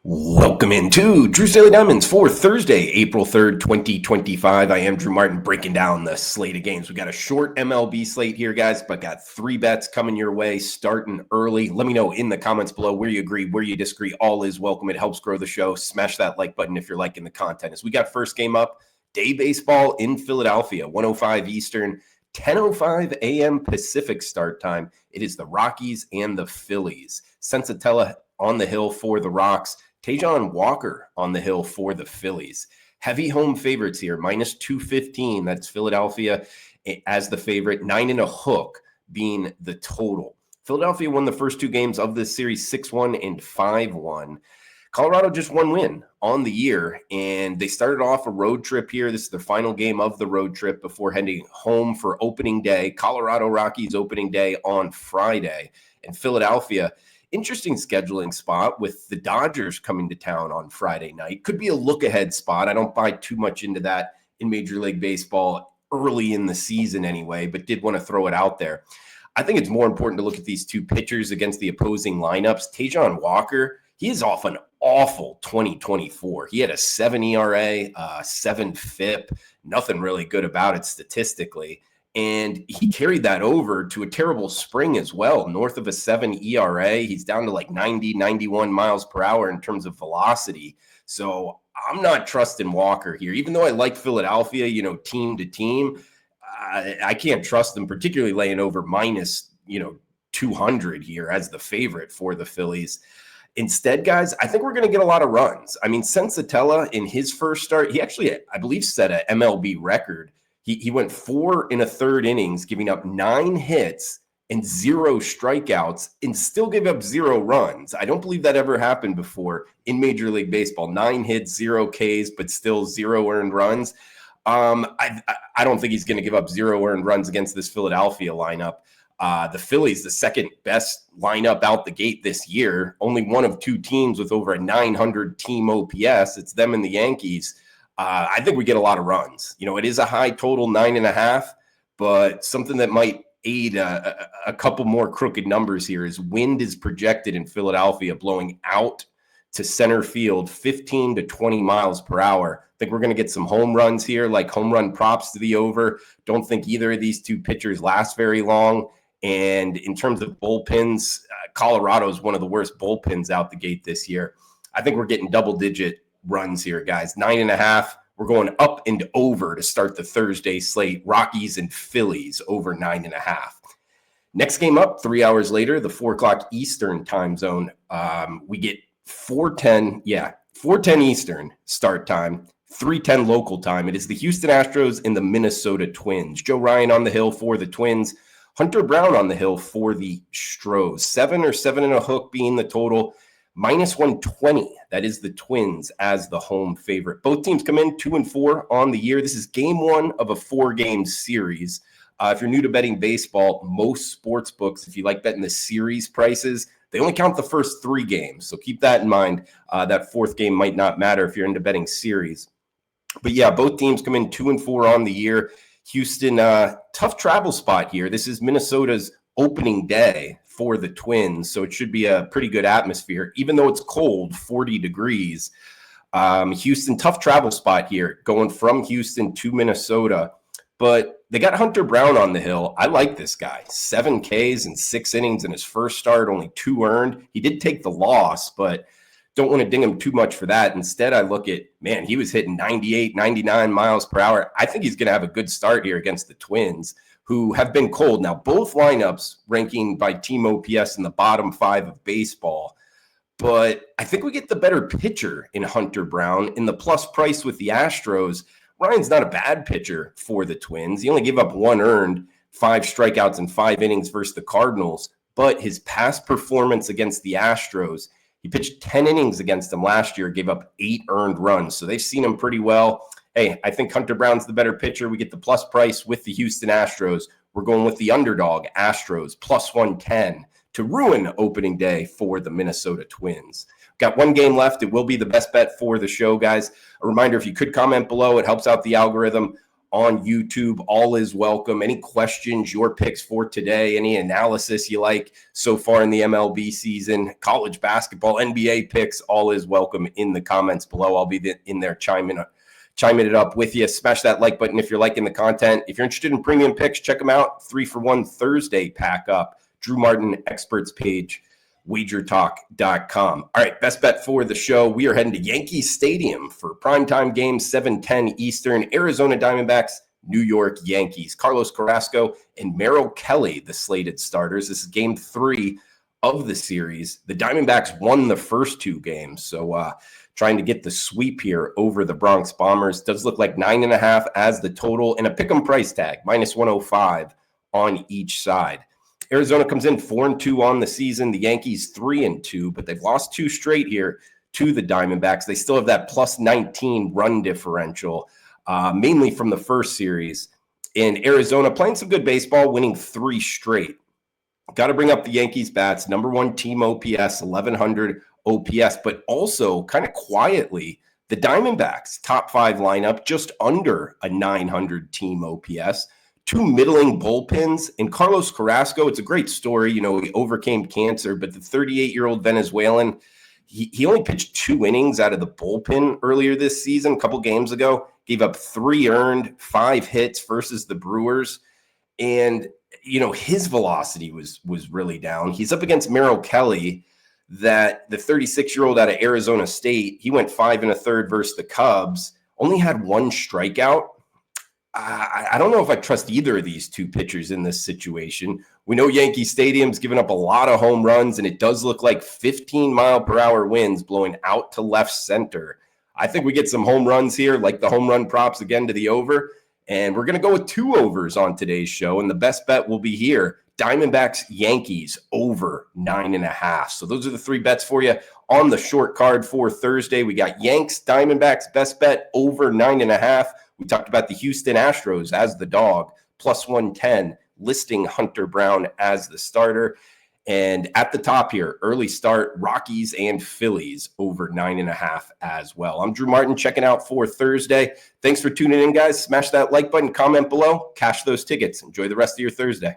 Welcome into Drew's Daily Diamonds for Thursday, April 3rd, 2025. I am Drew Martin breaking down the slate of games. We got a short MLB slate here, guys, but got three bets coming your way starting early. Let me know in the comments below where you agree, where you disagree. All is welcome. It helps grow the show. Smash that like button if you're liking the content. As we got first game up, day baseball in Philadelphia, 1:05 Eastern, 10:05 a.m. Pacific start time. It is the Rockies and the Phillies. Sensatella on the hill for the Rocks. Taijuan Walker on the hill for the Phillies. Heavy home favorites here, minus 215. That's Philadelphia as the favorite. 9.5 being the total. Philadelphia won the first two games of this series 6-1 and 5-1. Colorado just one win on the year, and they started off a road trip here. This is the final game of the road trip before heading home for opening day. Colorado Rockies opening day on Friday. And Philadelphia, interesting scheduling spot with the Dodgers coming to town on Friday night. Could be a look-ahead spot. I don't buy too much into that in Major League Baseball early in the season anyway, but did want to throw it out there. I think it's more important to look at these two pitchers against the opposing lineups. Taijuan Walker, he is off an awful 2024. He had a 7 ERA, 7 FIP, nothing really good about it statistically. And he carried that over to a terrible spring as well, north of a 7 ERA. He's down to like 90, 91 miles per hour in terms of velocity. So I'm not trusting Walker here, even though I like Philadelphia, team to team. I can't trust them, particularly laying over minus, 200 here as the favorite for the Phillies. Instead, guys, I think we're going to get a lot of runs. I mean, Sensatella in his first start, he actually, I believe, set an MLB record. He went 4 1/3 innings, giving up 9 hits and 0 strikeouts, and still gave up 0 runs. I don't believe that ever happened before in Major League Baseball. 9 hits, 0 Ks, but still 0 earned runs. I don't think he's going to give up 0 earned runs against this Philadelphia lineup. The Phillies, the second best lineup out the gate this year. Only one of two teams with over a 900 team OPS. It's them and the Yankees. I think we get a lot of runs. It is a high total, 9.5, but something that might aid a couple more crooked numbers here is wind is projected in Philadelphia blowing out to center field 15 to 20 miles per hour. I think we're going to get some home runs here, like home run props to the over. Don't think either of these two pitchers last very long. And in terms of bullpens, Colorado is one of the worst bullpens out the gate this year. I think we're getting double-digit runs here, guys. 9.5. We're going up and over to start the Thursday slate. Rockies and Phillies over 9.5. Next game up, 3 hours later, the 4 o'clock Eastern time zone. We get 4:10 Eastern start time, 3:10 local time. It is the Houston Astros and the Minnesota Twins. Joe Ryan on the hill for the Twins. Hunter Brown on the hill for the Stros. 7 or 7.5 being the total. Minus 120. That is the Twins as the home favorite. Both teams come in 2-4 on the year. This is game 1 of a 4-game series. If you're new to betting baseball, most sports books, if you like betting the series prices, they only count the first 3 games. So keep that in mind. That 4th game might not matter if you're into betting series. But yeah, both teams come in 2-4 on the year. Houston, tough travel spot here. This is Minnesota's opening day for the Twins, so it should be a pretty good atmosphere, even though it's cold, 40 degrees. Houston, tough travel spot here, going from Houston to Minnesota, but they got Hunter Brown on the hill. I like this guy. 7 Ks and 6 innings in his first start, only 2 earned. He did take the loss, but don't want to ding him too much for that. Instead, I look at, man, he was hitting 98, 99 miles per hour. I think he's going to have a good start here against the Twins, who have been cold. Now, both lineups ranking by team OPS in the bottom 5 of baseball. But I think we get the better pitcher in Hunter Brown. In the plus price with the Astros, Ryan's not a bad pitcher for the Twins. He only gave up 1 earned, 5 strikeouts in 5 innings versus the Cardinals. But his past performance against the Astros, he pitched 10 innings against them last year, gave up 8 earned runs. So they've seen him pretty well. Hey, I think Hunter Brown's the better pitcher. We get the plus price with the Houston Astros. We're going with the underdog Astros, plus 110 to ruin opening day for the Minnesota Twins. Got 1 game left. It will be the best bet for the show, guys. A reminder, if you could comment below, it helps out the algorithm. on YouTube. All is welcome. Any questions, your picks for today, any analysis you like so far in the MLB season, college basketball, NBA picks, all is welcome in the comments below. I'll be in there chiming it up with you. Smash that like button if you're liking the content. If you're interested in premium picks, check them out. 3-for-1 Thursday pack up. Drew Martin experts page, WagerTalk.com. All right, best bet for the show. We are heading to Yankee Stadium for primetime game, 7:10 Eastern. Arizona Diamondbacks, New York Yankees. Carlos Carrasco and Merrill Kelly, the slated starters. This is game 3 of the series. The Diamondbacks won the first 2 games, so trying to get the sweep here over the Bronx Bombers. Does look like 9.5 as the total, and a pick'em price tag, -105 on each side. Arizona comes in 4-2 on the season. The Yankees 3-2, but they've lost 2 straight here to the Diamondbacks. They still have that +19 run differential, mainly from the first series. In Arizona, playing some good baseball, winning 3 straight. Got to bring up the Yankees bats. Number 1 team OPS, 1100 OPS, but also kind of quietly, the Diamondbacks top 5 lineup, just under a 900 team OPS. 2 middling bullpens, and Carlos Carrasco, it's a great story. You know, he overcame cancer, but the 38-year-old Venezuelan, he only pitched 2 innings out of the bullpen earlier this season, a couple games ago, gave up 3 earned, 5 hits versus the Brewers. And, you know, his velocity was really down. He's up against Merrill Kelly, that the 36-year-old out of Arizona State, he went 5 1/3 versus the Cubs, only had 1 strikeout. I don't know if I trust either of these 2 pitchers in this situation. We know Yankee Stadium's given up a lot of home runs, and it does look like 15-mile-per-hour winds blowing out to left center. I think we get some home runs here, like the home run props again to the over, and we're going to go with 2 overs on today's show, and the best bet will be here. Diamondbacks, Yankees, over 9.5. So those are the 3 bets for you on the short card for Thursday. We got Yanks, Diamondbacks, best bet, over 9.5. We talked about the Houston Astros as the dog, +110, listing Hunter Brown as the starter. And at the top here, early start, Rockies and Phillies, over 9.5 as well. I'm Drew Martin, checking out for Thursday. Thanks for tuning in, guys. Smash that like button, comment below, cash those tickets. Enjoy the rest of your Thursday.